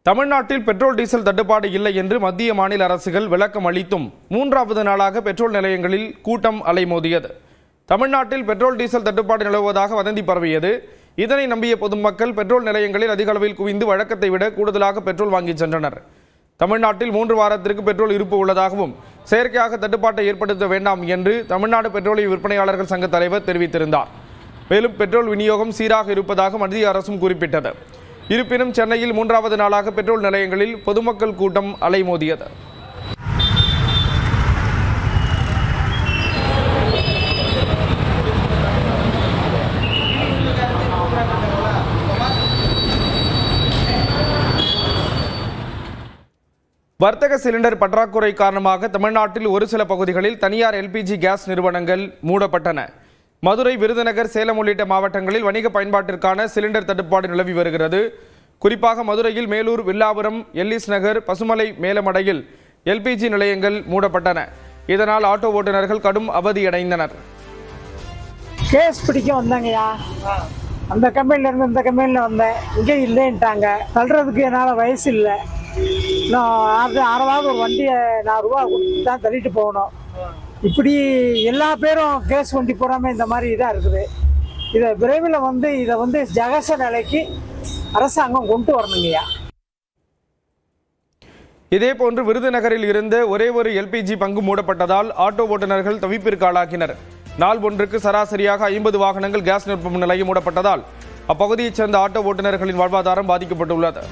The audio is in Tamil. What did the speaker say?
தமிழ்நாட்டில் பெட்ரோல் டீசல் தட்டுப்பாடு இல்லை என்று மத்திய மாநில அரசுகள் விளக்கம் அளித்தும் மூன்றாவது நாளாக பெட்ரோல் நிலையங்களில் கூட்டம் அலைமோதியது. தமிழ்நாட்டில் பெட்ரோல் டீசல் தட்டுப்பாடு நிலவுவதாக வதந்தி பரவியது. இதனை நம்பிய பொதுமக்கள் பெட்ரோல் நிலையங்களில் அதிக அளவில் குவிந்து வழக்கத்தை விட கூடுதலாக பெட்ரோல் வாங்கி சென்றனர். தமிழ்நாட்டில் 3 வாரத்திற்கு பெட்ரோல் இருப்பு உள்ளதாகவும் செயற்கையாக தட்டுப்பாட்டை ஏற்படுத்த வேண்டாம் என்று தமிழ்நாடு பெட்ரோலிய விற்பனையாளர்கள் சங்க தலைவர் தெரிவித்திருந்தார். மேலும் பெட்ரோல் விநியோகம் சீராக இருப்பதாக மத்திய அரசும் குறிப்பிட்டது. இருப்பினும் சென்னையில் 3வது நாளாக பெட்ரோல் நிலையங்களில் பொதுமக்கள் கூட்டம் அலைமோதியது. வர்த்தக சிலிண்டர் பற்றாக்குறை காரணமாக தமிழ்நாட்டில் ஒரு சில பகுதிகளில் தனியார் எல்பிஜி கேஸ் நிறுவனங்கள் மூடப்பட்டன. மதுரை, விருதுநகர், சேலம் உள்ளிட்ட மாவட்டங்களில் வணிக பயன்பாட்டிற்கான சிலிண்டர் தட்டுப்பாடு நிலவி வருகிறது. குறிப்பாக மதுரையில் மேலூர், வில்லாபுரம், எல்லிஸ் நகர், பசுமலை, மேலமடையில் எல்பிஜி நிலையங்கள் மூடப்பட்டன. இதனால் ஆட்டோ ஓட்டுநர்கள் கடும் அவதியடைந்தனர். கேஸ் பிடிக்க வந்தாங்கய்யா, அந்த கம்பெனில இருந்து இந்த கம்பெனியில் வந்தேன், இங்கே இல்லைன்ட்டாங்க. தள்ளுறதுக்கு என்னால் வயசு இல்லை. நான் அறவாவது ஒரு வண்டியை நான் ரூபா கொடுத்து தான் தள்ளிட்டு போகணும். இப்படி எல்லா பேரும் கேஸ் வண்டி போடாமல் இந்த மாதிரி இதாக இருக்குது. இதை விரைவில் இதை ஜகச நிலைக்கு அரசாங்கம் கொண்டு வரணுங்கய்யா. இதேபோன்று விருதுநகரில் இருந்த ஒரே ஒரு எல்பிஜி பங்கு மூடப்பட்டதால் ஆட்டோ ஓட்டுநர்கள் தவிப்பிற்கு ஆளாக்கினர். நாள் ஒன்றுக்கு சராசரியாக 50 வாகனங்கள் கேஸ் நிரப்பும் நிலையம் மூடப்பட்டதால் அப்பகுதியைச் சேர்ந்த ஆட்டோ ஓட்டுநர்களின் வாழ்வாதாரம் பாதிக்கப்பட்டுள்ளது.